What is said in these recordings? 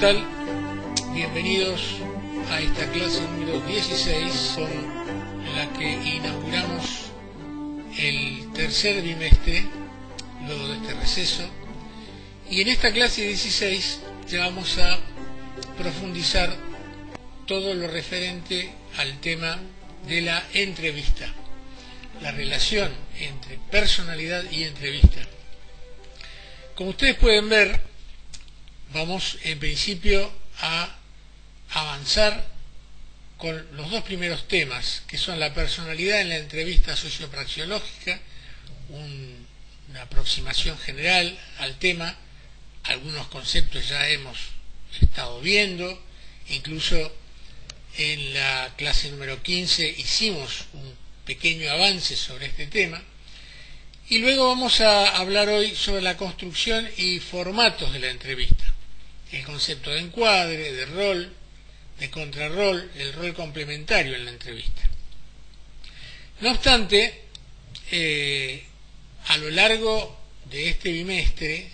tal? Bienvenidos a esta clase número 16, con la que inauguramos el tercer bimestre, luego de este receso. Y en esta clase 16 ya vamos a profundizar todo lo referente al tema de la entrevista, la relación entre personalidad y entrevista. Como ustedes pueden ver, vamos en principio a avanzar con los dos primeros temas, que son la personalidad en la entrevista sociopraxiológica, una aproximación general al tema. Algunos conceptos ya hemos estado viendo, incluso en la clase número 15 hicimos un pequeño avance sobre este tema. Y luego vamos a hablar hoy sobre la construcción y formatos de la entrevista, el concepto de encuadre, de rol, de contrarrol, el rol complementario en la entrevista. No obstante, a lo largo de este bimestre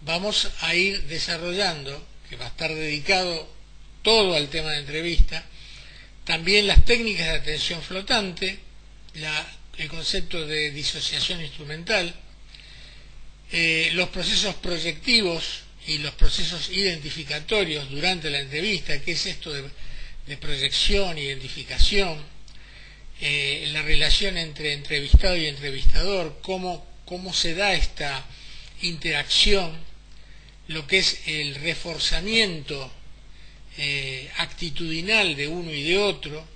vamos a ir desarrollando, que va a estar dedicado todo al tema de entrevista, también las técnicas de atención flotante, el concepto de disociación instrumental, los procesos proyectivos y los procesos identificatorios durante la entrevista, qué es esto de proyección, identificación, la relación entre entrevistado y entrevistador, cómo se da esta interacción, lo que es el reforzamiento actitudinal de uno y de otro,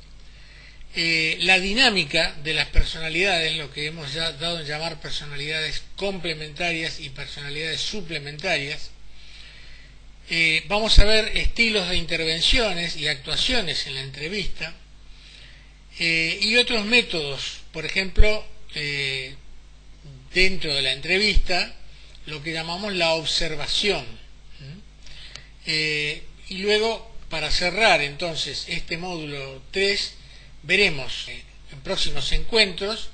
la dinámica de las personalidades, lo que hemos ya dado en llamar personalidades complementarias y personalidades suplementarias. Vamos a ver estilos de intervenciones y actuaciones en la entrevista, y otros métodos, por ejemplo, dentro de la entrevista, lo que llamamos la observación. Y luego, para cerrar entonces este módulo 3, veremos en próximos encuentros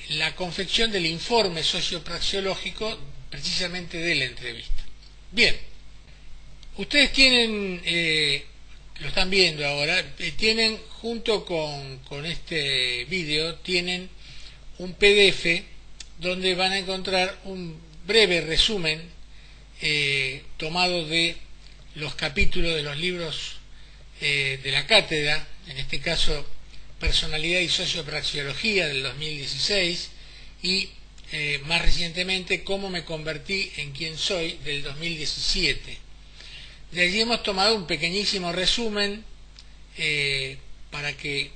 la confección del informe sociopraxiológico precisamente de la entrevista. Bien, ustedes tienen, lo están viendo ahora, tienen junto con este vídeo, tienen un PDF donde van a encontrar un breve resumen tomado de los capítulos de los libros de la cátedra, en este caso Personalidad y Sociopraxiología del 2016 y más recientemente Cómo me convertí en quien soy del 2017. De allí hemos tomado un pequeñísimo resumen para que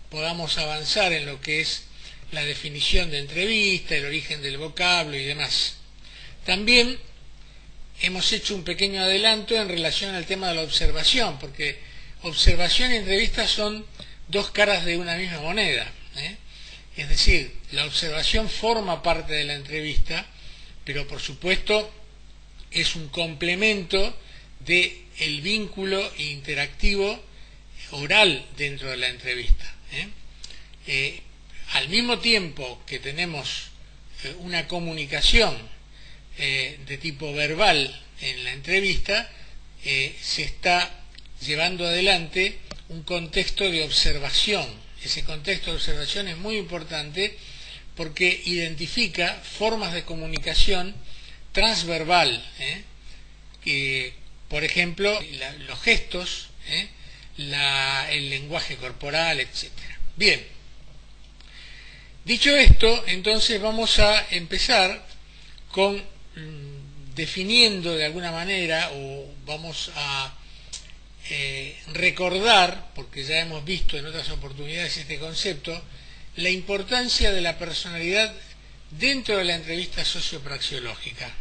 podamos avanzar en lo que es la definición de entrevista, el origen del vocablo y demás. También hemos hecho un pequeño adelanto en relación al tema de la observación, porque observación y entrevista son dos caras de una misma moneda, Es decir, la observación forma parte de la entrevista, pero por supuesto es un complemento del vínculo interactivo oral dentro de la entrevista. Al mismo tiempo que tenemos una comunicación de tipo verbal en la entrevista, se está llevando adelante un contexto de observación. Ese contexto de observación es muy importante porque identifica formas de comunicación transverbal, por ejemplo, los gestos, el lenguaje corporal, etc. Bien, dicho esto, entonces vamos a empezar con definiendo de alguna manera, o vamos a recordar, porque ya hemos visto en otras oportunidades este concepto, la importancia de la personalidad dentro de la entrevista sociopraxiológica.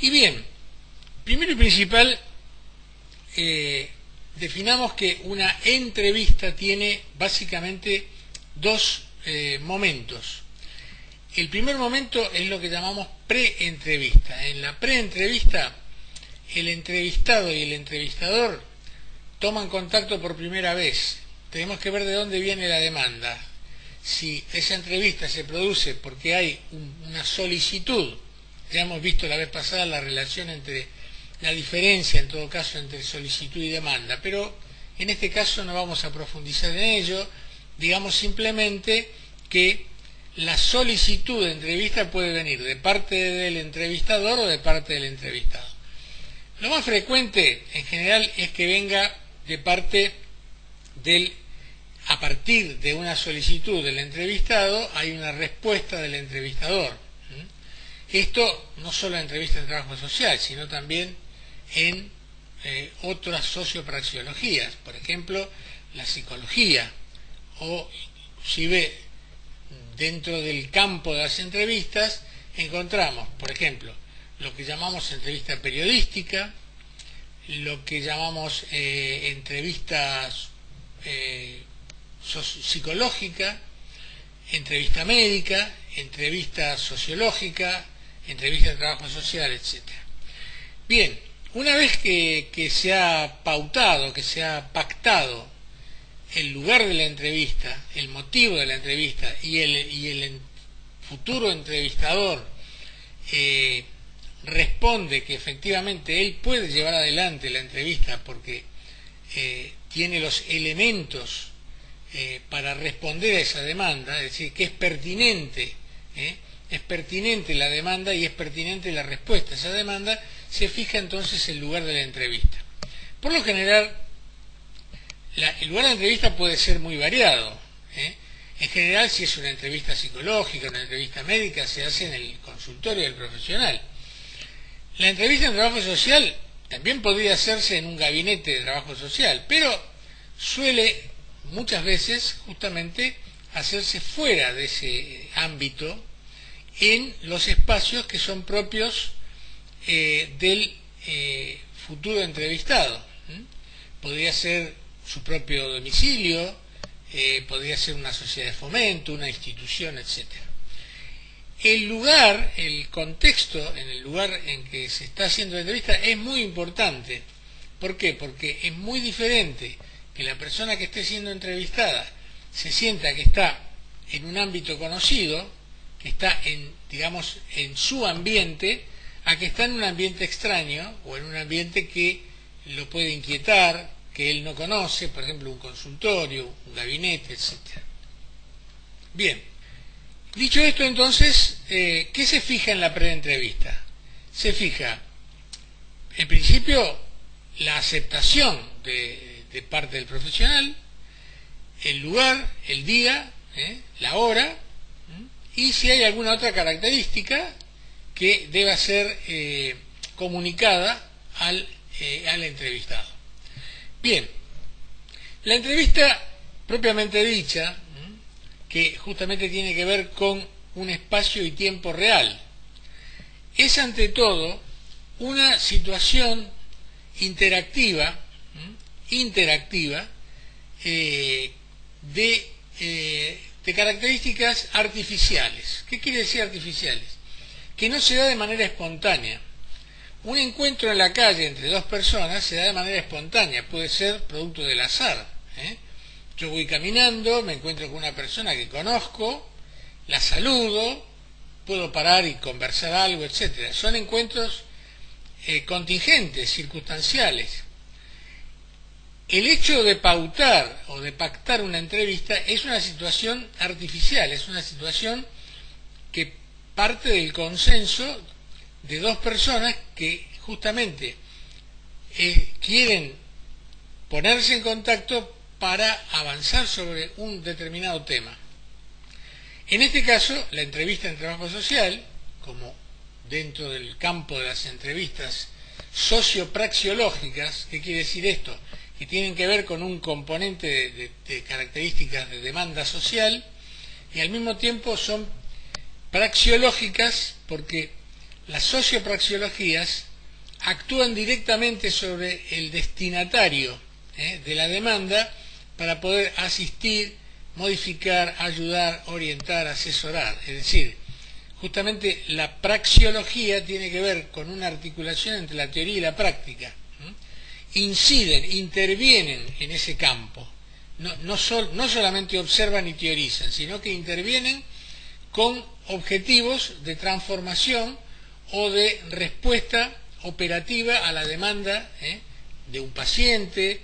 Y bien, primero y principal, definamos que una entrevista tiene básicamente dos momentos. El primer momento es lo que llamamos preentrevista. En la preentrevista, el entrevistado y el entrevistador toman contacto por primera vez. Tenemos que ver de dónde viene la demanda. Si esa entrevista se produce porque hay una solicitud Ya hemos visto la vez pasada la relación entre, la diferencia en todo caso entre solicitud y demanda, pero en este caso no vamos a profundizar en ello. Digamos simplemente que la solicitud de entrevista puede venir de parte del entrevistador o de parte del entrevistado. Lo más frecuente en general es que venga de parte del, a partir de una solicitud del entrevistado hay una respuesta del entrevistador. Esto no solo en entrevistas de trabajo social, sino también en otras sociopraxiologías, por ejemplo la psicología, o si ve dentro del campo de las entrevistas encontramos, por ejemplo, lo que llamamos entrevista periodística, lo que llamamos entrevista psicológica, entrevista médica, entrevista sociológica, entrevista de trabajo social, etc. Bien, una vez que se ha pautado, que se ha pactado el lugar de la entrevista, el motivo de la entrevista y el futuro entrevistador responde que efectivamente él puede llevar adelante la entrevista porque tiene los elementos para responder a esa demanda, es decir, que es pertinente la demanda y es pertinente la respuesta a esa demanda, se fija entonces el lugar de la entrevista. Por lo general, el lugar de la entrevista puede ser muy variado. En general, si es una entrevista psicológica, una entrevista médica, se hace en el consultorio del profesional. La entrevista en trabajo social también podría hacerse en un gabinete de trabajo social, pero suele muchas veces justamente hacerse fuera de ese ámbito en los espacios que son propios del futuro entrevistado. Podría ser su propio domicilio, podría ser una sociedad de fomento, una institución, etc. El lugar, el contexto en el lugar en que se está haciendo la entrevista es muy importante. ¿Por qué? Porque es muy diferente que la persona que esté siendo entrevistada se sienta que está en un ámbito conocido, que está digamos, en su ambiente, a que está en un ambiente extraño o en un ambiente que lo puede inquietar, que él no conoce, por ejemplo un consultorio, un gabinete, etc. Bien, dicho esto entonces, ¿qué se fija en la preentrevista? Se fija, en principio, la aceptación de parte del profesional, el lugar, el día, la hora, y si hay alguna otra característica que deba ser comunicada al entrevistado. Bien, la entrevista propiamente dicha, que justamente tiene que ver con un espacio y tiempo real, es ante todo una situación interactiva de características artificiales. ¿Qué quiere decir artificiales? Que no se da de manera espontánea. Un encuentro en la calle entre dos personas se da de manera espontánea, puede ser producto del azar. Yo voy caminando, me encuentro con una persona que conozco, la saludo, puedo parar y conversar algo, etc. Son encuentros contingentes, circunstanciales. El hecho de pautar o de pactar una entrevista es una situación artificial, es una situación que parte del consenso de dos personas que justamente quieren ponerse en contacto para avanzar sobre un determinado tema. En este caso, la entrevista en trabajo social, como dentro del campo de las entrevistas sociopraxiológicas, ¿qué quiere decir esto? Que tienen que ver con un componente de características de demanda social y al mismo tiempo son praxiológicas porque las sociopraxiologías actúan directamente sobre el destinatario de la demanda para poder asistir, modificar, ayudar, orientar, asesorar. Es decir, justamente la praxiología tiene que ver con una articulación entre la teoría y la práctica. Inciden, intervienen en ese campo. No solamente observan y teorizan, sino que intervienen con objetivos de transformación o de respuesta operativa a la demanda de un paciente,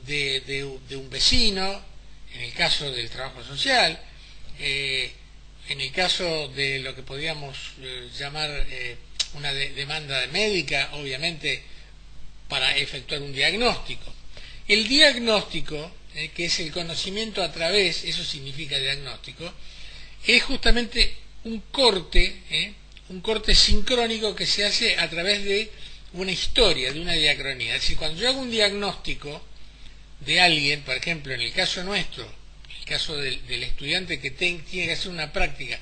de un vecino, en el caso del trabajo social, en el caso de lo que podríamos llamar una demanda médica, obviamente para efectuar un diagnóstico. El diagnóstico, que es el conocimiento a través, eso significa diagnóstico, es justamente un corte sincrónico que se hace a través de una historia, de una diacronía. Es decir, cuando yo hago un diagnóstico de alguien, por ejemplo, en el caso nuestro, el caso del estudiante que tiene que hacer una práctica,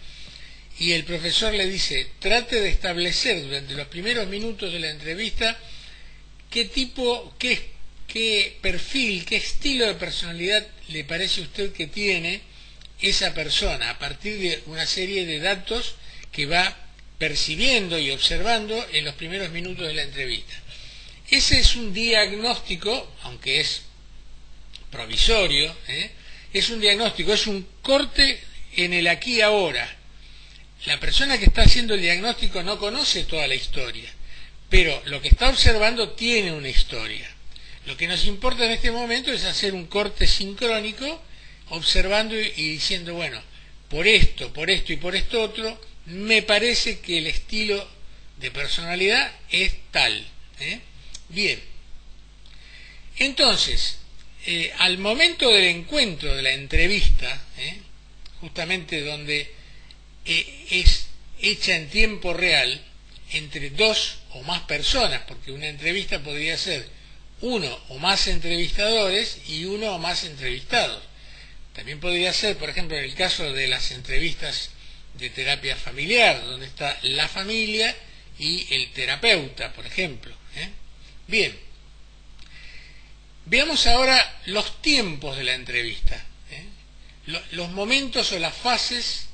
y el profesor le dice, trate de establecer durante los primeros minutos de la entrevista qué tipo, qué perfil, qué estilo de personalidad le parece a usted que tiene esa persona, a partir de una serie de datos que va percibiendo y observando en los primeros minutos de la entrevista. Ese es un diagnóstico, aunque es provisorio, es un diagnóstico, es un corte en el aquí y ahora. La persona que está haciendo el diagnóstico no conoce toda la historia, pero lo que está observando tiene una historia. Lo que nos importa en este momento es hacer un corte sincrónico, observando y diciendo, bueno, por esto y por esto otro, me parece que el estilo de personalidad es tal. Bien. Entonces, al momento del encuentro, de la entrevista, justamente donde es hecha en tiempo real entre dos o más personas, porque una entrevista podría ser uno o más entrevistadores y uno o más entrevistados. También podría ser, por ejemplo, en el caso de las entrevistas de terapia familiar, donde está la familia y el terapeuta, por ejemplo. Bien, veamos ahora los tiempos de la entrevista, los momentos o las fases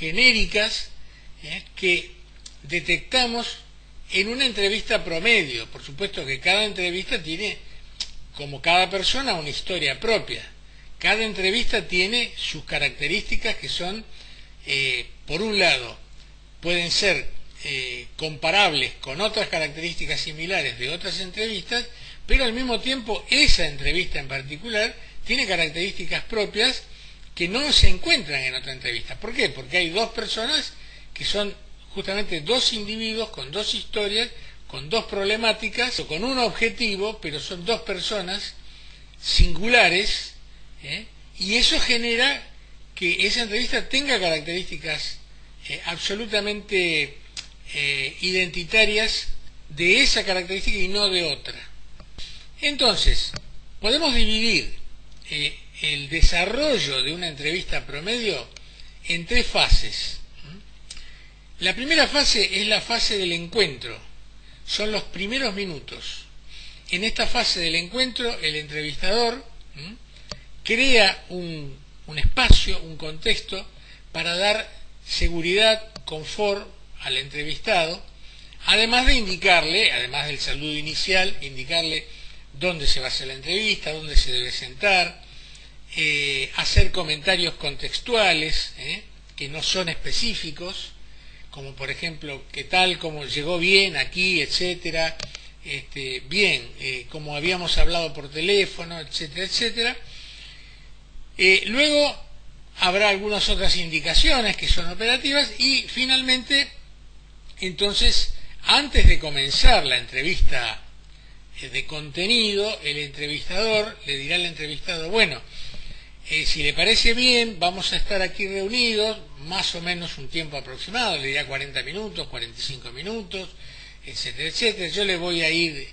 genéricas que detectamos en una entrevista promedio. Por supuesto que cada entrevista tiene, como cada persona, una historia propia. Cada entrevista tiene sus características que son, por un lado, pueden ser comparables con otras características similares de otras entrevistas, pero al mismo tiempo esa entrevista en particular tiene características propias que no se encuentran en otra entrevista. ¿Por qué? Porque hay dos personas que son justamente dos individuos con dos historias, con dos problemáticas, o con un objetivo, pero son dos personas singulares, y eso genera que esa entrevista tenga características absolutamente identitarias de esa característica y no de otra. Entonces, podemos dividir el desarrollo de una entrevista promedio en tres fases. La primera fase es la fase del encuentro, son los primeros minutos. En esta fase del encuentro, el entrevistador crea un espacio, un contexto para dar seguridad, confort al entrevistado, además de indicarle, además del saludo inicial, indicarle dónde se va a hacer la entrevista, dónde se debe sentar, hacer comentarios contextuales que no son específicos, como por ejemplo, ¿qué tal? ¿Cómo llegó bien aquí? Etcétera. Bien, como habíamos hablado por teléfono, etcétera, etcétera. Luego habrá algunas otras indicaciones que son operativas y finalmente, entonces, antes de comenzar la entrevista de contenido, el entrevistador le dirá al entrevistado, bueno, si le parece bien, vamos a estar aquí reunidos, más o menos un tiempo aproximado, le dirá 40 minutos, 45 minutos, etcétera, etcétera. Yo le voy a ir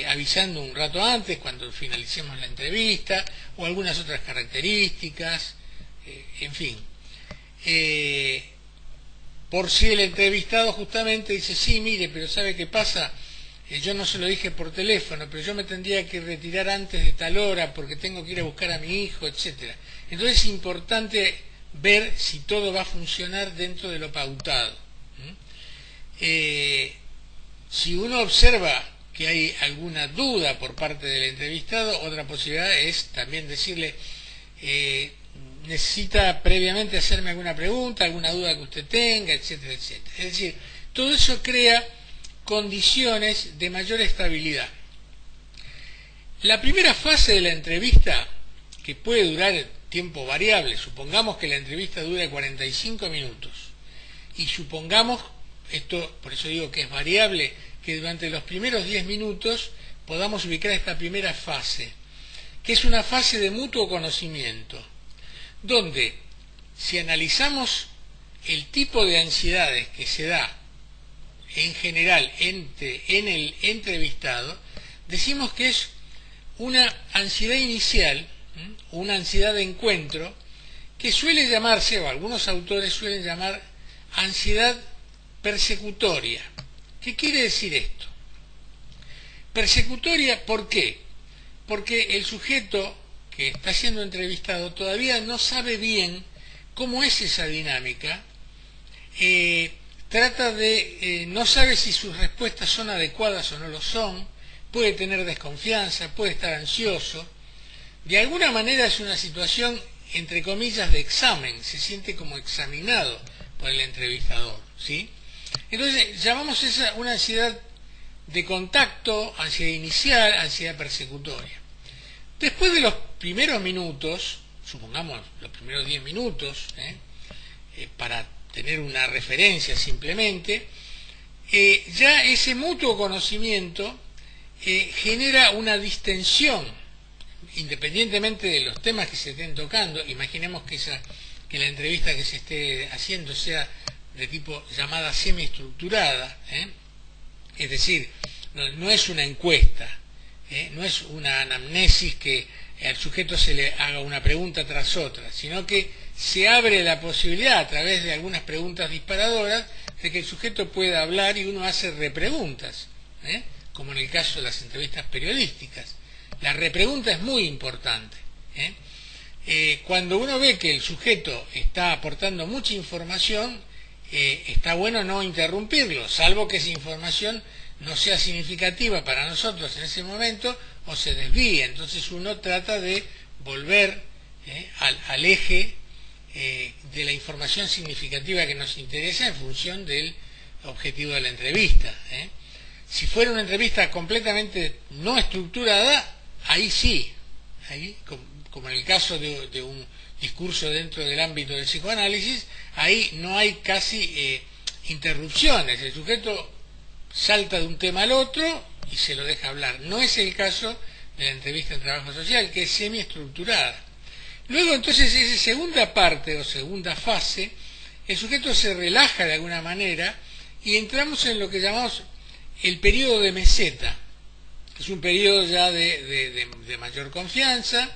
avisando un rato antes, cuando finalicemos la entrevista, o algunas otras características, en fin. Por si el entrevistado justamente dice, sí, mire, pero ¿sabe qué pasa? Yo no se lo dije por teléfono, pero yo me tendría que retirar antes de tal hora porque tengo que ir a buscar a mi hijo, etcétera. Entonces es importante ver si todo va a funcionar dentro de lo pautado. Si uno observa que hay alguna duda por parte del entrevistado, otra posibilidad es también decirle, necesita previamente hacerme alguna pregunta, alguna duda que usted tenga, etcétera, etcétera. Es decir, todo eso crea condiciones de mayor estabilidad. La primera fase de la entrevista, que puede durar tiempo variable, supongamos que la entrevista dure 45 minutos, y supongamos, esto por eso digo que es variable, que durante los primeros 10 minutos podamos ubicar esta primera fase, que es una fase de mutuo conocimiento, donde si analizamos el tipo de ansiedades que se da en general en el entrevistado, decimos que es una ansiedad inicial, una ansiedad de encuentro, que suele llamarse, o algunos autores suelen llamar, ansiedad persecutoria. ¿Qué quiere decir esto? Persecutoria, ¿por qué? Porque el sujeto que está siendo entrevistado todavía no sabe bien cómo es esa dinámica, no sabe si sus respuestas son adecuadas o no lo son, puede tener desconfianza, puede estar ansioso. De alguna manera es una situación, entre comillas, de examen, se siente como examinado por el entrevistador, ¿sí? Entonces llamamos esa una ansiedad de contacto, ansiedad inicial, ansiedad persecutoria. Después de los primeros minutos, supongamos los primeros 10 minutos, para tener una referencia simplemente, ya ese mutuo conocimiento genera una distensión, independientemente de los temas que se estén tocando. Imaginemos que la entrevista que se esté haciendo sea de tipo llamada semiestructurada, es decir, no es una encuesta, no es una anamnesis que al sujeto se le haga una pregunta tras otra, sino que se abre la posibilidad a través de algunas preguntas disparadoras de que el sujeto pueda hablar y uno hace repreguntas, como en el caso de las entrevistas periodísticas. La repregunta es muy importante. Cuando uno ve que el sujeto está aportando mucha información, está bueno no interrumpirlo, salvo que esa información no sea significativa para nosotros en ese momento o se desvíe. Entonces uno trata de volver al eje de la información significativa que nos interesa en función del objetivo de la entrevista. Si fuera una entrevista completamente no estructurada, ahí sí, ahí, como en el caso de un discurso dentro del ámbito del psicoanálisis, ahí no hay casi interrupciones, el sujeto salta de un tema al otro y se lo deja hablar. No es el caso de la entrevista en trabajo social, que es semiestructurada. Luego entonces esa segunda parte o segunda fase, el sujeto se relaja de alguna manera y entramos en lo que llamamos el periodo de meseta. Es un periodo ya de mayor confianza,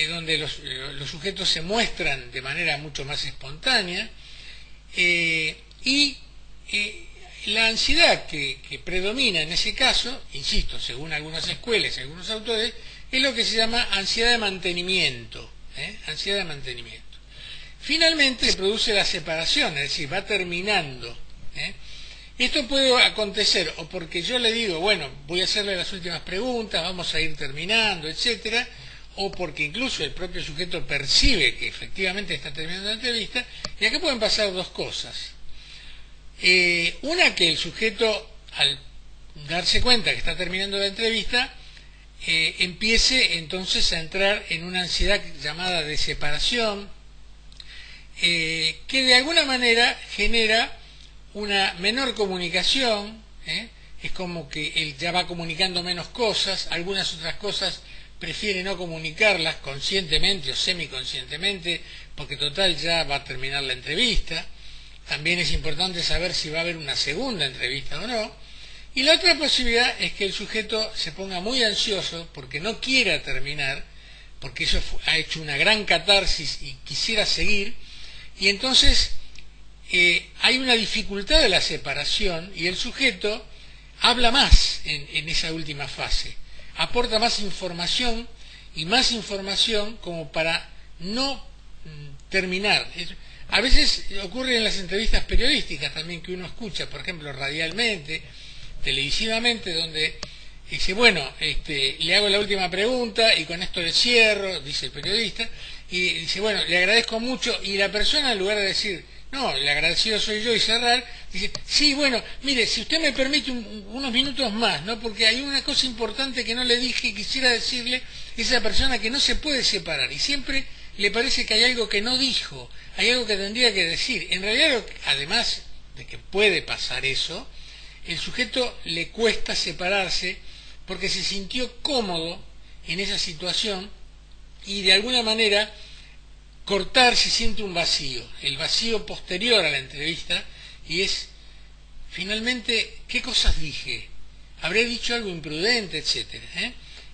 donde los sujetos se muestran de manera mucho más espontánea, y la ansiedad que predomina en ese caso, insisto, según algunas escuelas y algunos autores, es lo que se llama ansiedad de mantenimiento. Ansiedad de mantenimiento. Finalmente se produce la separación, es decir, va terminando. Esto puede acontecer o porque yo le digo, bueno, voy a hacerle las últimas preguntas, vamos a ir terminando, etcétera, o porque incluso el propio sujeto percibe que efectivamente está terminando la entrevista, y acá pueden pasar dos cosas. Una, que el sujeto, al darse cuenta que está terminando la entrevista, empiece entonces a entrar en una ansiedad llamada de separación, que de alguna manera genera una menor comunicación, es como que él ya va comunicando menos cosas, algunas otras cosas prefiere no comunicarlas conscientemente o semiconscientemente, porque total ya va a terminar la entrevista. También es importante saber si va a haber una segunda entrevista o no. Y la otra posibilidad es que el sujeto se ponga muy ansioso porque no quiera terminar, porque eso ha hecho una gran catarsis y quisiera seguir, y entonces hay una dificultad de la separación y el sujeto habla más en esa última fase, aporta más información y más información como para no terminar. A veces ocurre en las entrevistas periodísticas también, que uno escucha, por ejemplo, radialmente, televisivamente, donde Dice, bueno, le hago la última pregunta y con esto le cierro, dice el periodista, y dice, bueno, le agradezco mucho, y la persona en lugar de decir, no, el agradecido soy yo y cerrar, dice, sí, bueno, mire, si usted me permite unos minutos más, ¿no? Porque hay una cosa importante que no le dije y quisiera decirle, esa persona que no se puede separar, y siempre le parece que hay algo que no dijo, hay algo que tendría que decir. En realidad, además de que puede pasar eso, el sujeto le cuesta separarse porque se sintió cómodo en esa situación y de alguna manera cortar se siente un vacío, el vacío posterior a la entrevista, y es, finalmente, ¿qué cosas dije? ¿Habré dicho algo imprudente, etcétera?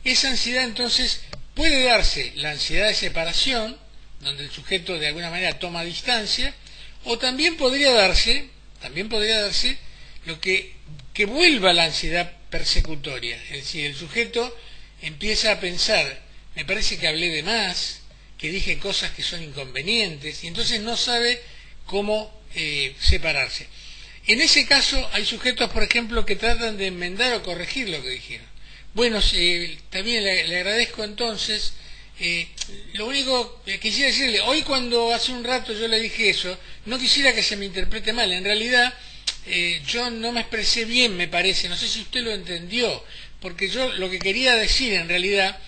Esa ansiedad entonces puede darse, la ansiedad de separación, donde el sujeto de alguna manera toma distancia, o también podría darse lo que vuelva la ansiedad persecutoria, es decir, el sujeto empieza a pensar, me parece que hablé de más, que dije cosas que son inconvenientes, y entonces no sabe cómo separarse. En ese caso hay sujetos, por ejemplo, que tratan de enmendar o corregir lo que dijeron. Bueno, también le agradezco entonces, lo único que quisiera decirle, hoy cuando hace un rato yo le dije eso, no quisiera que se me interprete mal, en realidad yo no me expresé bien, me parece, no sé si usted lo entendió, porque yo lo que quería decir en realidad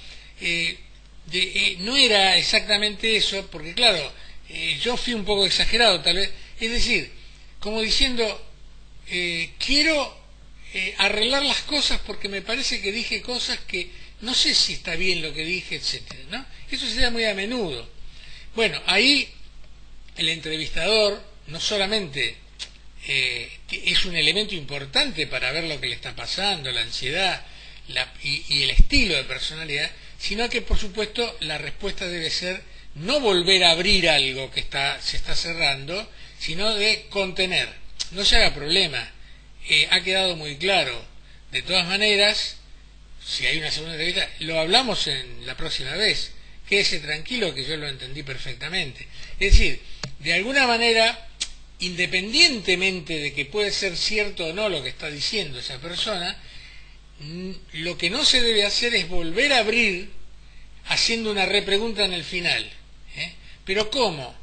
no era exactamente eso, porque claro, yo fui un poco exagerado tal vez, es decir, como diciendo, quiero arreglar las cosas porque me parece que dije cosas que no sé si está bien lo que dije, etcétera, ¿no? Eso se da muy a menudo. Bueno, ahí el entrevistador no solamente es un elemento importante para ver lo que le está pasando, la ansiedad y el estilo de personalidad, sino que por supuesto la respuesta debe ser no volver a abrir algo que se está cerrando, sino de contener. No se haga problema, ha quedado muy claro. De todas maneras, si hay una segunda entrevista, lo hablamos en la próxima vez. Quédese tranquilo que yo lo entendí perfectamente. Es decir, de alguna manera, independientemente de que puede ser cierto o no lo que está diciendo esa persona, lo que no se debe hacer es volver a abrir haciendo una repregunta en el final. ¿Pero cómo?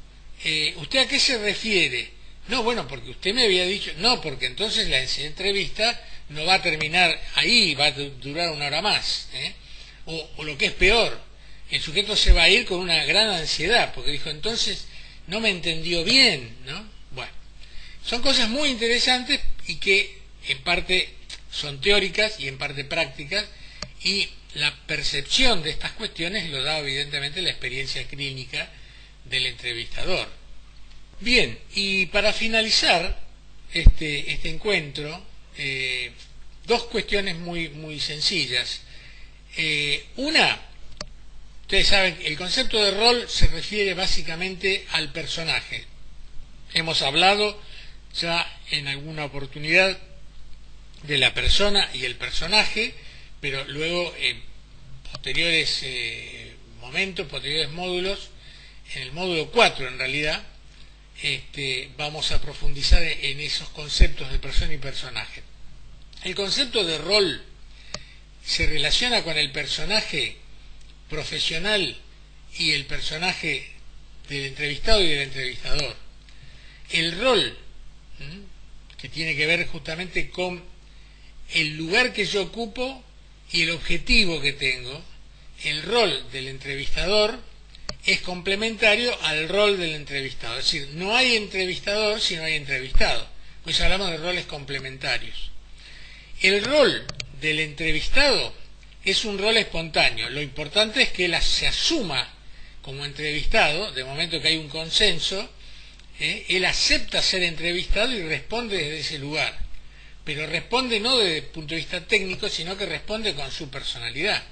¿Usted a qué se refiere? No, bueno, porque usted me había dicho... No, porque entonces la entrevista no va a terminar ahí, va a durar una hora más. O lo que es peor, el sujeto se va a ir con una gran ansiedad, porque dijo, entonces no me entendió bien, ¿no? Bueno, son cosas muy interesantes y que en parte son teóricas y en parte prácticas, y la percepción de estas cuestiones lo da evidentemente la experiencia clínica del entrevistador. Bien, y para finalizar este encuentro, dos cuestiones muy sencillas. Una, ustedes saben, el concepto de rol se refiere básicamente al personaje. Hemos hablado ya en alguna oportunidad de la persona y el personaje, pero luego en posteriores momentos, posteriores módulos, en el módulo 4 en realidad, vamos a profundizar en esos conceptos de persona y personaje. El concepto de rol se relaciona con el personaje profesional y el personaje del entrevistado y del entrevistador. El rol, que tiene que ver justamente con el lugar que yo ocupo y el objetivo que tengo, el rol del entrevistador es complementario al rol del entrevistado. Es decir, no hay entrevistador si no hay entrevistado. Pues hablamos de roles complementarios. El rol del entrevistado es un rol espontáneo. Lo importante es que él se asuma como entrevistado, de momento que hay un consenso, él acepta ser entrevistado y responde desde ese lugar. Pero responde no desde el punto de vista técnico, sino que responde con su personalidad.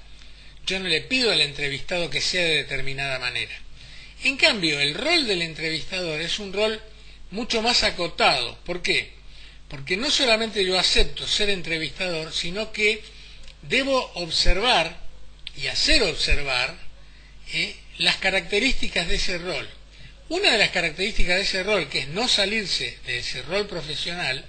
Yo no le pido al entrevistado que sea de determinada manera. En cambio, el rol del entrevistador es un rol mucho más acotado. ¿Por qué? Porque no solamente yo acepto ser entrevistador, sino que debo observar y hacer observar las características de ese rol. Una de las características de ese rol, que es no salirse de ese rol profesional,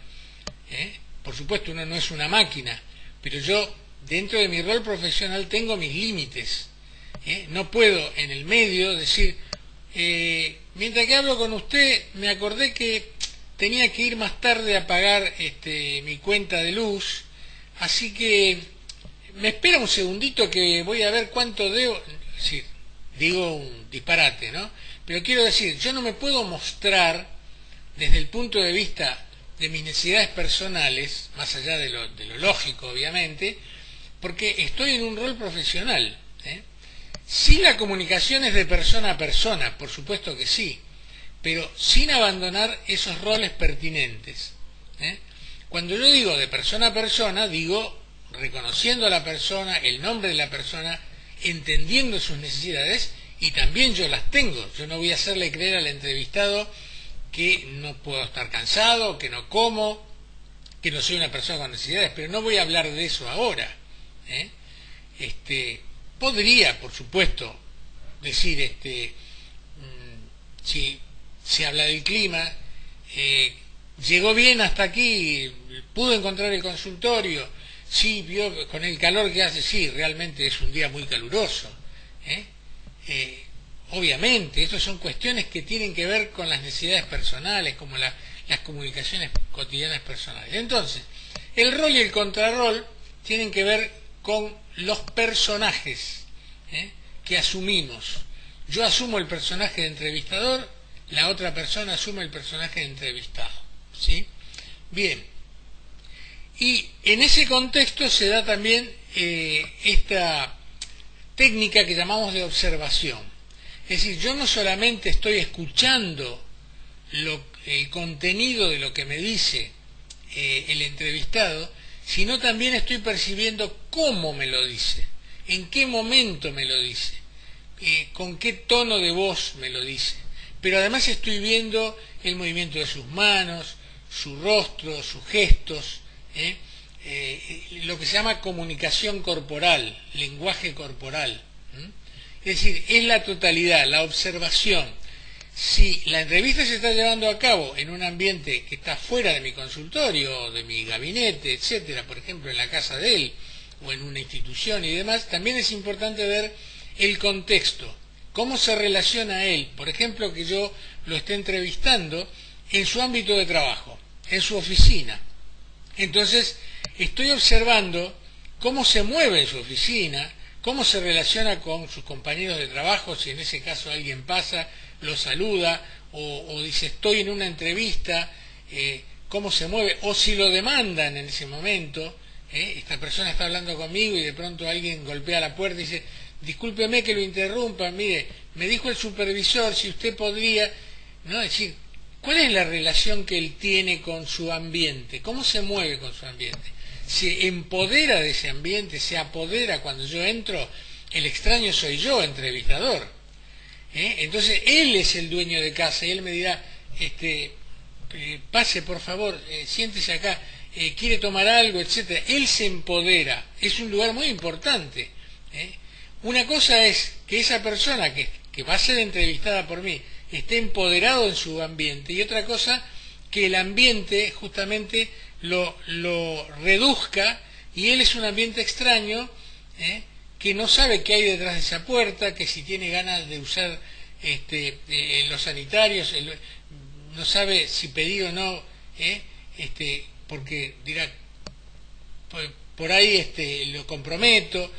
por supuesto uno no es una máquina, pero yo dentro de mi rol profesional tengo mis límites. No puedo en el medio decir, mientras que hablo con usted me acordé que tenía que ir más tarde a pagar mi cuenta de luz, así que me espera un segundito que voy a ver cuánto debo. Es decir, digo un disparate, ¿no? Pero quiero decir, yo no me puedo mostrar desde el punto de vista de mis necesidades personales, más allá de lo lógico, obviamente, porque estoy en un rol profesional. Si la comunicación es de persona a persona, por supuesto que sí, pero sin abandonar esos roles pertinentes. Cuando yo digo de persona a persona, digo reconociendo a la persona, el nombre de la persona, entendiendo sus necesidades, y también yo las tengo. Yo no voy a hacerle creer al entrevistado que no puedo estar cansado, que no como, que no soy una persona con necesidades, pero no voy a hablar de eso ahora. Podría, por supuesto, decir, si se habla del clima, llegó bien hasta aquí, pudo encontrar el consultorio, sí, vio con el calor que hace, sí, realmente es un día muy caluroso. Obviamente, estas son cuestiones que tienen que ver con las necesidades personales, como las comunicaciones cotidianas personales. Entonces, el rol y el contrarrol tienen que ver con los personajes que asumimos. Yo asumo el personaje de entrevistador, la otra persona asume el personaje de entrevistado. ¿Sí? Bien. Y en ese contexto se da también esta técnica que llamamos de observación. Es decir, yo no solamente estoy escuchando el contenido de lo que me dice el entrevistado, sino también estoy percibiendo cómo me lo dice, en qué momento me lo dice, con qué tono de voz me lo dice. Pero además estoy viendo el movimiento de sus manos, su rostro, sus gestos, lo que se llama comunicación corporal, lenguaje corporal. Es decir, es la totalidad, la observación. Si la entrevista se está llevando a cabo en un ambiente que está fuera de mi consultorio, de mi gabinete, etcétera, por ejemplo en la casa de él, o en una institución y demás, también es importante ver el contexto, cómo se relaciona a él, por ejemplo que yo lo esté entrevistando en su ámbito de trabajo, en su oficina. Entonces, estoy observando cómo se mueve en su oficina, cómo se relaciona con sus compañeros de trabajo, si en ese caso alguien pasa, lo saluda, o dice estoy en una entrevista, cómo se mueve, o si lo demandan en ese momento, esta persona está hablando conmigo y de pronto alguien golpea la puerta y dice, discúlpeme que lo interrumpa, mire, me dijo el supervisor si usted podría, ¿no? Es decir, ¿cuál es la relación que él tiene con su ambiente? ¿Cómo se mueve con su ambiente? ¿Se empodera de ese ambiente? ¿Se apodera cuando yo entro? El extraño soy yo, entrevistador. Entonces, él es el dueño de casa y él me dirá, pase por favor, siéntese acá, quiere tomar algo, etcétera. Él se empodera, es un lugar muy importante. Una cosa es que esa persona que va a ser entrevistada por mí esté empoderado en su ambiente, y otra cosa que el ambiente justamente lo reduzca y él es un ambiente extraño, que no sabe qué hay detrás de esa puerta, que si tiene ganas de usar los sanitarios, no sabe si pedir o no, porque dirá, por ahí lo comprometo.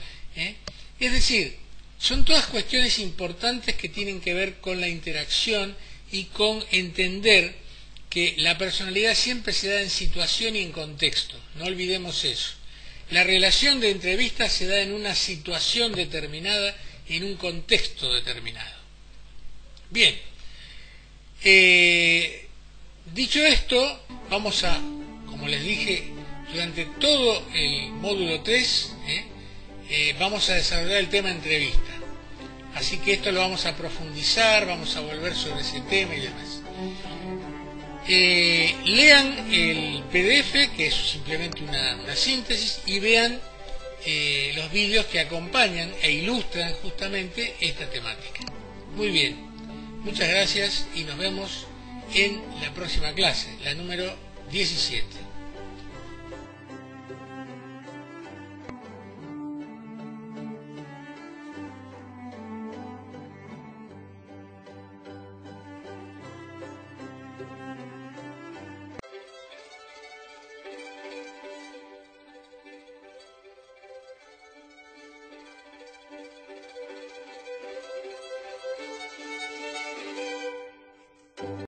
Es decir, son todas cuestiones importantes que tienen que ver con la interacción y con entender que la personalidad siempre se da en situación y en contexto. No olvidemos eso. La relación de entrevista se da en una situación determinada, en un contexto determinado. Bien, dicho esto, vamos a, como les dije, durante todo el módulo 3, vamos a desarrollar el tema entrevista. Así que esto lo vamos a profundizar, vamos a volver sobre ese tema y demás. Lean el PDF, que es simplemente una síntesis, y vean los vídeos que acompañan e ilustran justamente esta temática. Muy bien, muchas gracias y nos vemos en la próxima clase, la número 17.